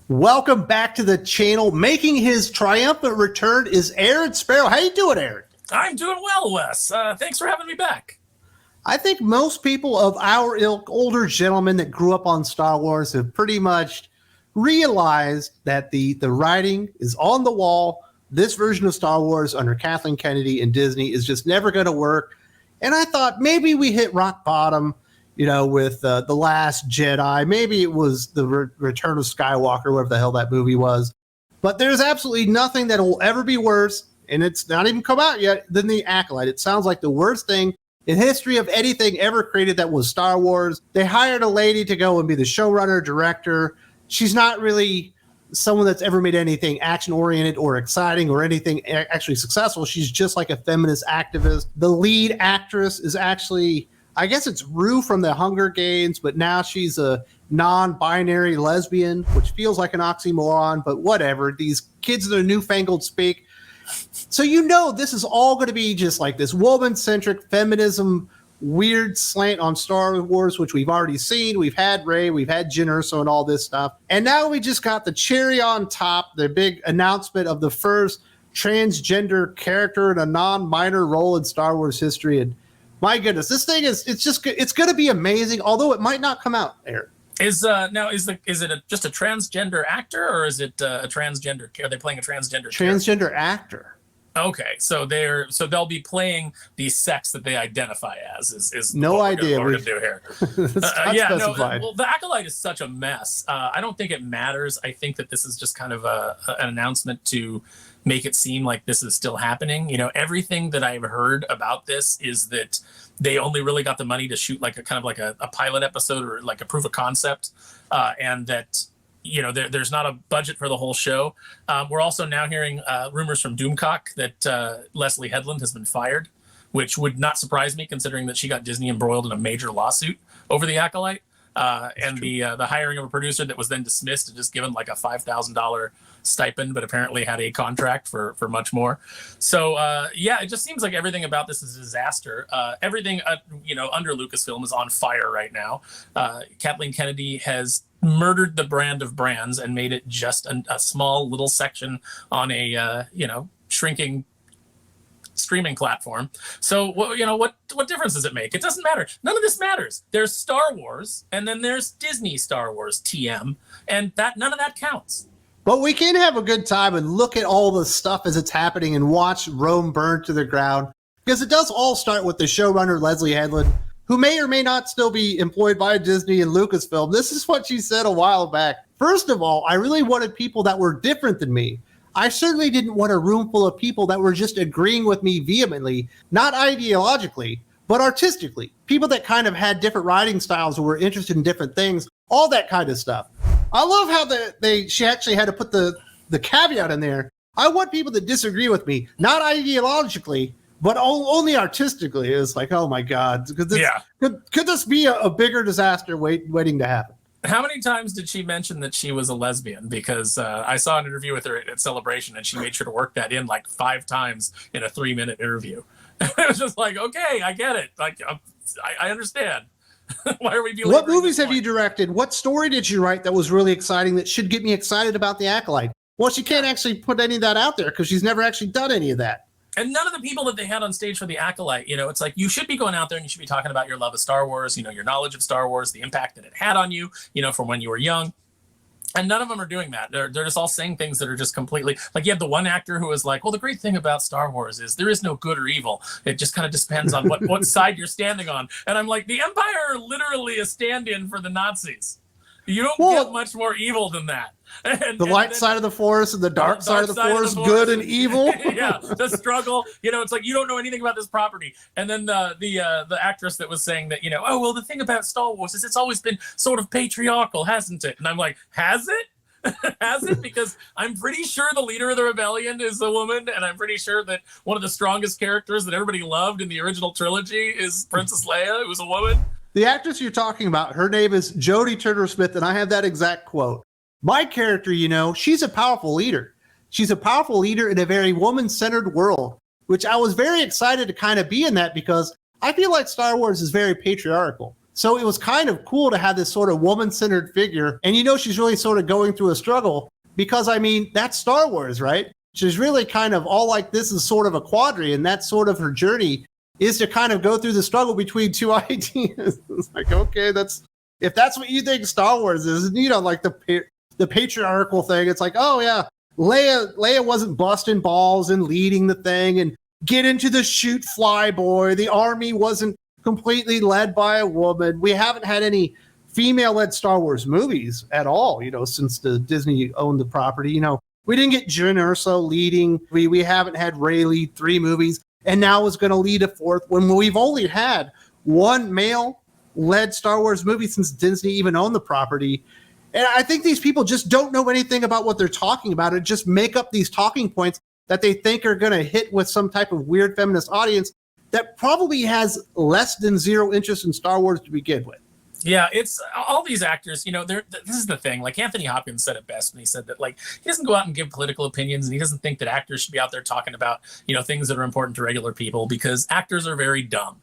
Welcome back to the channel. Making his triumphant return is Aaron Sparrow. How you doing, Aaron? I'm doing well, Wes. Thanks for having me back. I think most people of our ilk, older gentlemen that grew up on Star Wars, have pretty much realized that the writing is on the wall. This version of Star Wars under Kathleen Kennedy and Disney is just never going to work. And I thought maybe we hit rock bottom, with The Last Jedi. Maybe it was The Return of Skywalker, whatever the hell that movie was. But there's absolutely nothing that will ever be worse, and it's not even come out yet, than The Acolyte. It sounds like the worst thing in history of anything ever created that was Star Wars. They hired a lady to go and be the showrunner, director. She's not really someone that's ever made anything action-oriented or exciting or anything actually successful. She's just like a feminist activist. The lead actress is actually, I guess it's Rue from the Hunger Games, but now she's a non-binary lesbian, which feels like an oxymoron, but whatever. These kids that are newfangled speak. So this is all going to be just like this woman-centric feminism weird slant on Star Wars, which we've already seen. We've had Rey, we've had Jyn Erso and all this stuff. And now we just got the cherry on top, the big announcement of the first transgender character in a non-minor role in Star Wars history. And my goodness, this thing it's going to be amazing, although it might not come out, Aaron. Is it just a transgender actor, or is it a transgender? Are they playing a transgender Actor? Okay, so they'll be playing the sex that they identify as. Is no idea what we're gonna do here. Well, The Acolyte is such a mess. I don't think it matters. I think that this is just kind of an announcement to make it seem like this is still happening. Everything that I've heard about this is that they only really got the money to shoot like a pilot episode or like a proof of concept, and that there's not a budget for the whole show. We're also now hearing rumors from Doomcock that Leslye Headland has been fired, which would not surprise me considering that she got Disney embroiled in a major lawsuit over The Acolyte. And the hiring of a producer that was then dismissed and just given like a $5,000 stipend, but apparently had a contract for much more. So it just seems like everything about this is a disaster. Everything under Lucasfilm is on fire right now. Kathleen Kennedy has murdered the brand of brands and made it just a small little section on a shrinking streaming platform. So what difference does it make? It doesn't matter. None of this matters. There's Star Wars, and then there's Disney Star Wars TM, and none of that counts. But we can have a good time and look at all the stuff as it's happening and watch Rome burn to the ground, because it does all start with the showrunner Leslye Headland, who may or may not still be employed by Disney and Lucasfilm. This is what she said a while back. First of all, I really wanted people that were different than me. I certainly didn't want a room full of people that were just agreeing with me vehemently, not ideologically, but artistically. People that kind of had different writing styles or were interested in different things, all that kind of stuff. I love how she actually had to put the caveat in there. I want people that disagree with me, not ideologically, but only artistically. It's like, oh my God, could this be a bigger disaster waiting to happen? How many times did she mention that she was a lesbian? Because I saw an interview with her at Celebration, and she made sure to work that in like 5 times in a 3-minute interview. It was just like, okay, I get it. Like, I understand. Why are we belaboring What movies have you directed? What story did you write that was really exciting that should get me excited about The Acolyte? Well, she can't actually put any of that out there because she's never actually done any of that. And none of the people that they had on stage for The Acolyte, it's like you should be going out there and you should be talking about your love of Star Wars, your knowledge of Star Wars, the impact that it had on you, from when you were young. And none of them are doing that. They're just all saying things that are just completely like, you had the one actor who was like, well, the great thing about Star Wars is there is no good or evil. It just kind of depends on what side you're standing on. And I'm like, the Empire are literally a stand-in for the Nazis. You don't get much more evil than that. The light side of the Force and the dark side of the Force, good and evil. Yeah, the struggle. It's like you don't know anything about this property. And then the actress that was saying that, the thing about Star Wars is it's always been sort of patriarchal, hasn't it? And I'm like, has it? Has it? Because I'm pretty sure the leader of the rebellion is a woman, and I'm pretty sure that one of the strongest characters that everybody loved in the original trilogy is Princess Leia, who was a woman. The actress you're talking about, her name is Jodie Turner-Smith, and I have that exact quote. My character, she's a powerful leader. She's a powerful leader in a very woman-centered world, which I was very excited to kind of be in that because I feel like Star Wars is very patriarchal. So it was kind of cool to have this sort of woman-centered figure. And she's really sort of going through a struggle because, I mean, that's Star Wars, right? She's really kind of all like this is sort of a quadri, and that's sort of her journey is to kind of go through the struggle between two ideas. It's like, okay, if that's what you think Star Wars is, like the patriarchal thing, it's like, oh yeah, Leia wasn't busting balls and leading the thing and get into the shoot fly boy. The army wasn't completely led by a woman. We haven't had any female-led Star Wars movies at all, since the Disney owned the property. We didn't get Jyn Erso leading. We haven't had Rey lead 3 movies, and now is going to lead a 4th when we've only had one male-led Star Wars movie since Disney even owned the property. And I think these people just don't know anything about what they're talking about and just make up these talking points that they think are going to hit with some type of weird feminist audience that probably has less than zero interest in Star Wars to begin with. Yeah, it's all these actors, this is the thing. Like Anthony Hopkins said it best when he said that, like, he doesn't go out and give political opinions, and he doesn't think that actors should be out there talking about, things that are important to regular people, because actors are very dumb.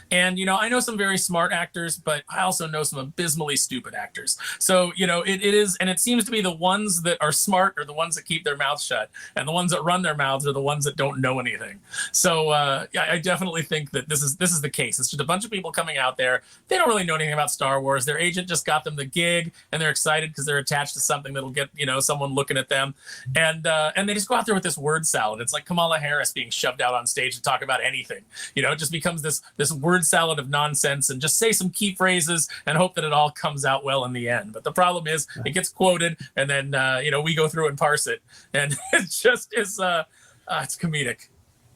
And, I know some very smart actors, but I also know some abysmally stupid actors. So, it is, and it seems to be the ones that are smart are the ones that keep their mouths shut, and the ones that run their mouths are the ones that don't know anything. So, I definitely think that this is the case. It's just a bunch of people coming out there. They don't really know anything about Star Wars. Their agent just got them the gig, and they're excited because they're attached to something that'll get, someone looking at them. And they just go out there with this word salad. It's like Kamala Harris being shoved out on stage to talk about anything. It just becomes this word salad of nonsense, and just say some key phrases and hope that it all comes out well in the end. But the problem is it gets quoted, and then we go through and parse it, and it just is it's comedic.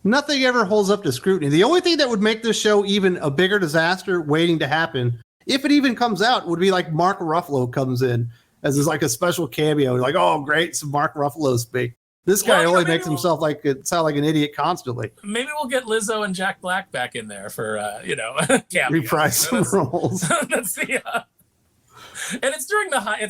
Nothing ever holds up to scrutiny. The only thing that would make this show even a bigger disaster waiting to happen, if it even comes out, would be like Mark Ruffalo comes in as is like a special cameo. Like, oh great, some Mark Ruffalo speak. This guy only makes himself sound like an idiot constantly. Maybe we'll get Lizzo and Jack Black back in there for reprise some roles. That's and it's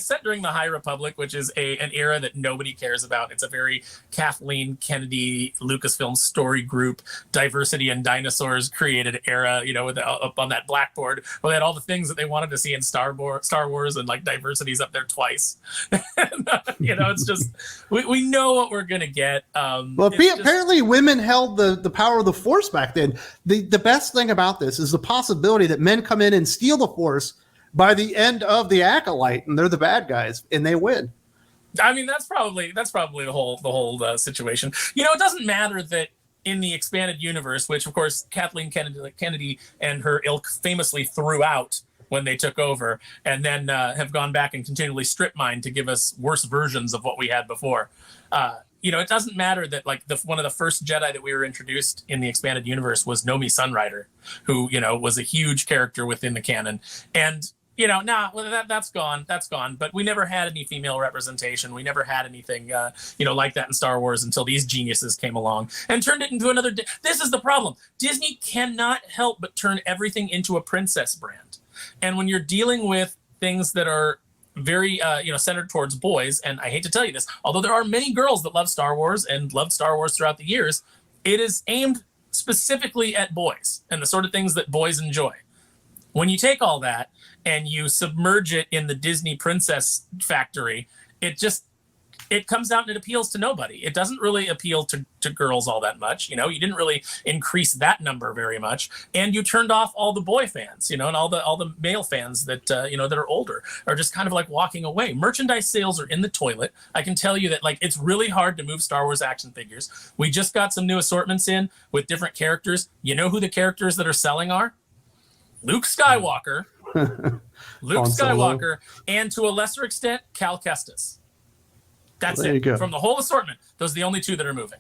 set during the High Republic, which is an era that nobody cares about. It's a very Kathleen Kennedy Lucasfilm story group, diversity and dinosaurs created era, up on that blackboard where they had all the things that they wanted to see in Star Wars, and like diversity's up there twice. And, it's just we know what we're gonna get. Apparently women held the power of the Force back then. The best thing about this is the possibility that men come in and steal the Force by the end of The Acolyte, and they're the bad guys, and they win. I mean, that's probably the whole situation. It doesn't matter that in the expanded universe, which of course Kathleen Kennedy and her ilk famously threw out when they took over, and then have gone back and continually strip mined to give us worse versions of what we had before. It doesn't matter that like one of the first Jedi that we were introduced in the expanded universe was Nomi Sunrider, who was a huge character within the canon, and that's gone. But we never had any female representation. We never had anything, like that in Star Wars until these geniuses came along and turned it into another. This is the problem. Disney cannot help but turn everything into a princess brand. And when you're dealing with things that are very, centered towards boys, and I hate to tell you this, although there are many girls that love Star Wars and loved Star Wars throughout the years, it is aimed specifically at boys and the sort of things that boys enjoy. When you take all that and you submerge it in the Disney princess factory, it comes out and it appeals to nobody. It doesn't really appeal to girls all that much. You didn't really increase that number very much. And you turned off all the boy fans, and all the male fans that, that are older are just kind of like walking away. Merchandise sales are in the toilet. I can tell you that it's really hard to move Star Wars action figures. We just got some new assortments in with different characters. You know who the characters that are selling are? Luke Skywalker, and to a lesser extent, Cal Kestis. That's it. From the whole assortment, those are the only two that are moving.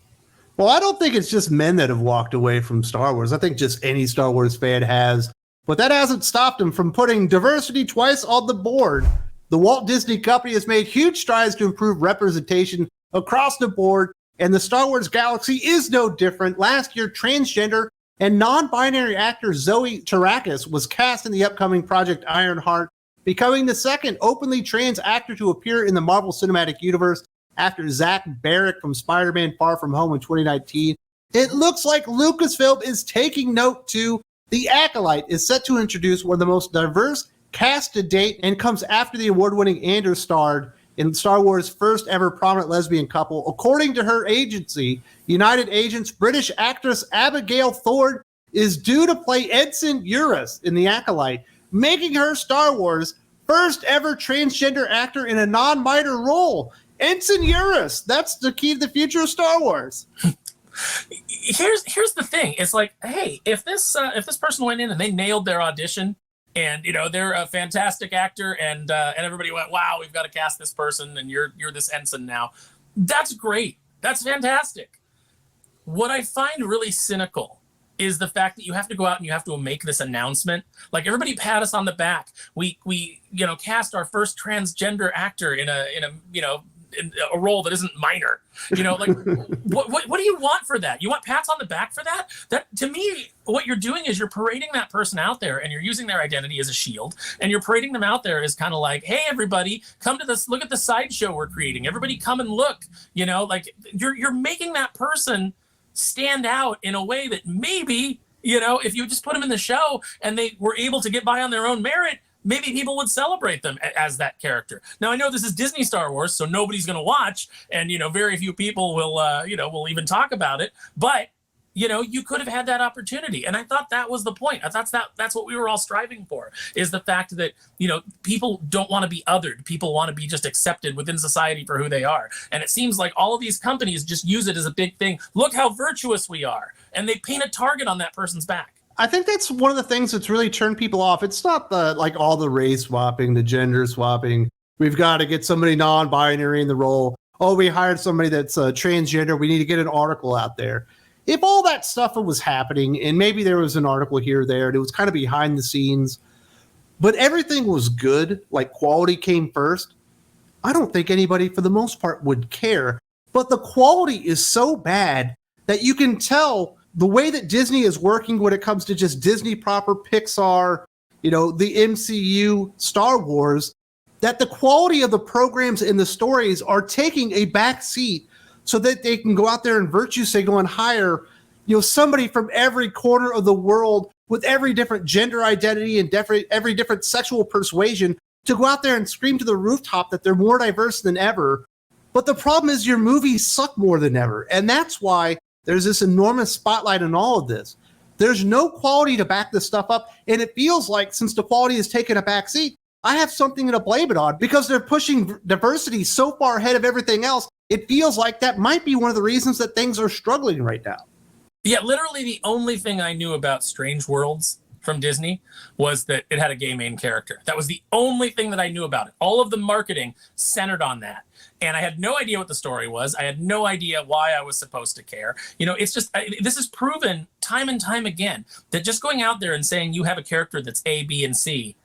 Well, I don't think it's just men that have walked away from Star Wars. I think just any Star Wars fan has. But that hasn't stopped them from putting diversity twice on the board. The Walt Disney Company has made huge strides to improve representation across the board, and the Star Wars galaxy is no different. Last year, transgender and non-binary actor Zoe Terakis was cast in the upcoming Project Ironheart, becoming the second openly trans actor to appear in the Marvel Cinematic Universe after Zach Barrick from Spider-Man Far From Home in 2019. It looks like Lucasfilm is taking note too, The Acolyte is set to introduce one of the most diverse cast to date and comes after the award-winning Anders starred in Star Wars' first ever prominent lesbian couple. According to her agency, United Agents, British actress Abigail Thorne is due to play Ensign Eurus in The Acolyte, making her Star Wars' first ever transgender actor in a non-minor role. Ensign Eurus, that's the key to the future of Star Wars. Here's the thing. It's like, hey, if this person went in and they nailed their audition, and they're a fantastic actor, and everybody went, wow, we've got to cast this person, and you're this ensign now. That's great. That's fantastic. What I find really cynical is the fact that you have to go out and you have to make this announcement. Like, everybody pat us on the back. We cast our first transgender actor in a role that isn't minor. Like, what do you want for that? You want pats on the back for that? That, to me, what you're doing is you're parading that person out there, and you're using their identity as a shield, and you're parading them out there as kind of like, hey, everybody, come to this, look at the sideshow we're creating. Everybody come and look. Like, you're making that person stand out in a way that maybe, if you just put them in the show and they were able to get by on their own merit, maybe people would celebrate them as that character. Now, I know this is Disney Star Wars, so nobody's going to watch, and very few people will even talk about it. But you could have had that opportunity, and I thought that was the point. I thought that's what we were all striving for, is the fact that people don't want to be othered. People want to be just accepted within society for who they are. And it seems like all of these companies just use it as a big thing. Look how virtuous we are, and they paint a target on that person's back. I think that's one of the things that's really turned people off. It's not all the race swapping, the gender swapping. We've got to get somebody non-binary in the role. Oh, we hired somebody that's transgender. We need to get an article out there. If all that stuff was happening, and maybe there was an article here or there, and it was kind of behind the scenes, but everything was good, like quality came first, I don't think anybody, for the most part, would care. But the quality is so bad that you can tell the way that Disney is working when it comes to just Disney proper, Pixar, the MCU, Star Wars, that the quality of the programs and the stories are taking a back seat so that they can go out there and virtue signal and hire, somebody from every corner of the world with every different gender identity and every different sexual persuasion to go out there and scream to the rooftop that they're more diverse than ever. But the problem is your movies suck more than ever. And that's why there's this enormous spotlight on all of this. There's no quality to back this stuff up. And it feels like, since the quality has taken a back seat, I have something to blame it on, because they're pushing diversity so far ahead of everything else. It feels like that might be one of the reasons that things are struggling right now. Yeah, literally the only thing I knew about Strange Worlds from Disney was that it had a gay main character. That was the only thing that I knew about it. All of the marketing centered on that. And I had no idea what the story was. I had no idea why I was supposed to care. It's just, this is proven time and time again that just going out there and saying you have a character that's A, B, and C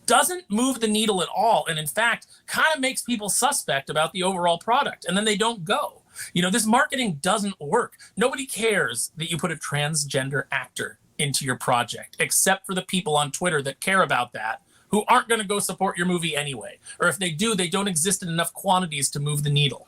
doesn't move the needle at all. And in fact, kind of makes people suspect about the overall product. And then they don't go. This marketing doesn't work. Nobody cares that you put a transgender actor into your project, except for the people on Twitter that care about that, who aren't going to go support your movie anyway. Or if they do, they don't exist in enough quantities to move the needle.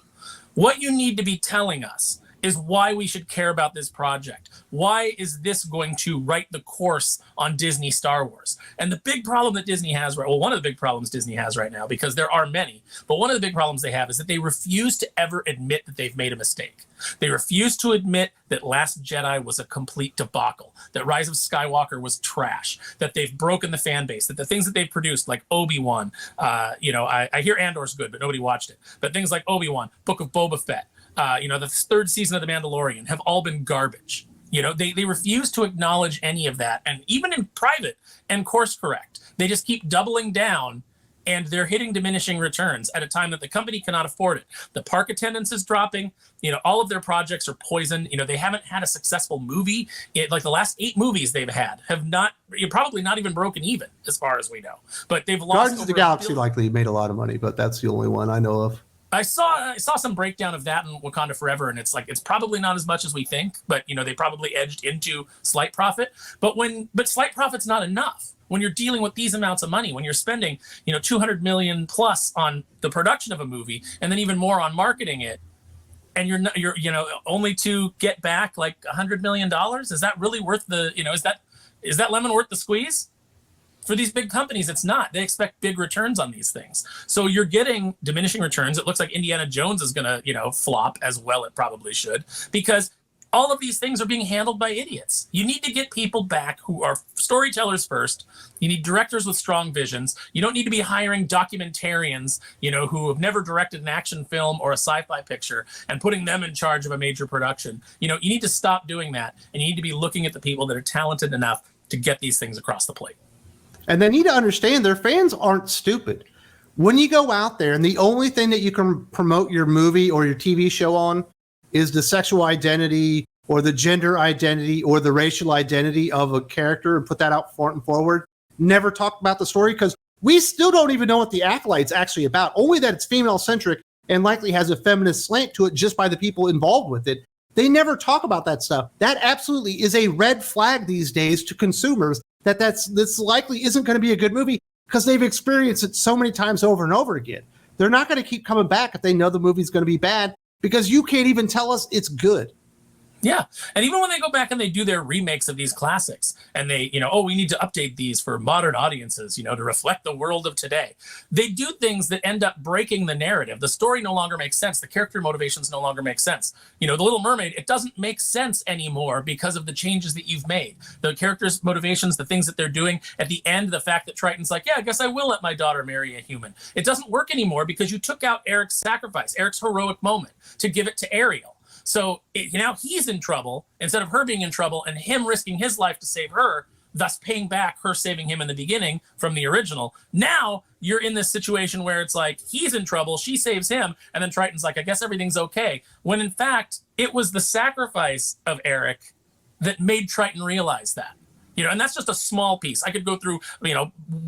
What you need to be telling us is why we should care about this project. Why is this going to write the course on Disney Star Wars? And the big problem that Disney has, one of the big problems Disney has right now, because there are many, but one of the big problems they have is that they refuse to ever admit that they've made a mistake. They refuse to admit that Last Jedi was a complete debacle, that Rise of Skywalker was trash, that they've broken the fan base, that the things that they've produced, like Obi-Wan, I hear Andor's good, but nobody watched it, but things like Obi-Wan, Book of Boba Fett, the third season of The Mandalorian have all been garbage. They refuse to acknowledge any of that, and even in private and course correct. They just keep doubling down, and they're hitting diminishing returns at a time that the company cannot afford it. The park attendance is dropping. All of their projects are poisoned. They haven't had a successful movie. Like the last 8 movies they've had have not, probably not even broken even, as far as we know. But they've lost. Guardians of the Galaxy likely made a lot of money, but that's the only one I know of. I saw some breakdown of that in Wakanda Forever, and it's probably not as much as we think, but they probably edged into slight profit. But slight profit's not enough when you're dealing with these amounts of money, when you're spending $200 million plus on the production of a movie, and then even more on marketing it, and you're only to get back like $100 million. Is that really worth is that Is that lemon worth the squeeze? For these big companies, it's not. They expect big returns on these things. So you're getting diminishing returns. It looks like Indiana Jones is going to, flop as well. It probably should, because all of these things are being handled by idiots. You need to get people back who are storytellers first. You need directors with strong visions. You don't need to be hiring documentarians, who have never directed an action film or a sci-fi picture and putting them in charge of a major production. You need to stop doing that. And you need to be looking at the people that are talented enough to get these things across the plate. And they need to understand their fans aren't stupid. When you go out there and the only thing that you can promote your movie or your TV show on is the sexual identity or the gender identity or the racial identity of a character and put that out front and forward, never talk about the story, because we still don't even know what The Acolyte's actually about, only that it's female-centric and likely has a feminist slant to it just by the people involved with it. They never talk about that stuff. That absolutely is a red flag these days to consumers, this likely isn't going to be a good movie because they've experienced it so many times over and over again. They're not going to keep coming back if they know the movie's going to be bad, because you can't even tell us it's good. Yeah. And even when they go back and they do their remakes of these classics and they, we need to update these for modern audiences, to reflect the world of today. They do things that end up breaking the narrative. The story no longer makes sense. The character motivations no longer make sense. The Little Mermaid, it doesn't make sense anymore because of the changes that you've made. The characters' motivations, the things that they're doing at the end, the fact that Triton's like, yeah, I guess I will let my daughter marry a human. It doesn't work anymore because you took out Eric's sacrifice, Eric's heroic moment, to give it to Ariel. So now he's in trouble instead of her being in trouble and him risking his life to save her, thus paying back her saving him in the beginning from the original. Now you're in this situation where it's like he's in trouble, she saves him, and then Triton's like, I guess everything's okay. When in fact, it was the sacrifice of Eric that made Triton realize that. And that's just a small piece. I could go through,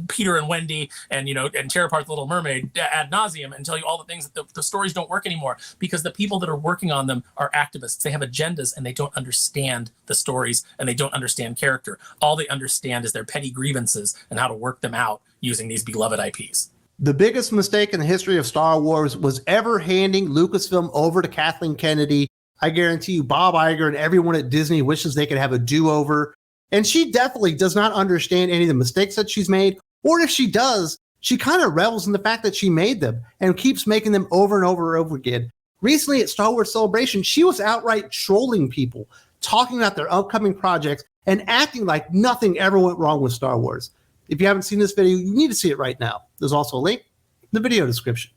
Peter and Wendy and, and tear apart the Little Mermaid ad nauseum and tell you all the things that the stories don't work anymore because the people that are working on them are activists. They have agendas and they don't understand the stories and they don't understand character. All they understand is their petty grievances and how to work them out using these beloved IPs. The biggest mistake in the history of Star Wars was ever handing Lucasfilm over to Kathleen Kennedy. I guarantee you Bob Iger and everyone at Disney wishes they could have a do-over. And she definitely does not understand any of the mistakes that she's made. Or if she does, she kind of revels in the fact that she made them and keeps making them over and over and over again. Recently at Star Wars Celebration, she was outright trolling people, talking about their upcoming projects and acting like nothing ever went wrong with Star Wars. If you haven't seen this video, you need to see it right now. There's also a link in the video description.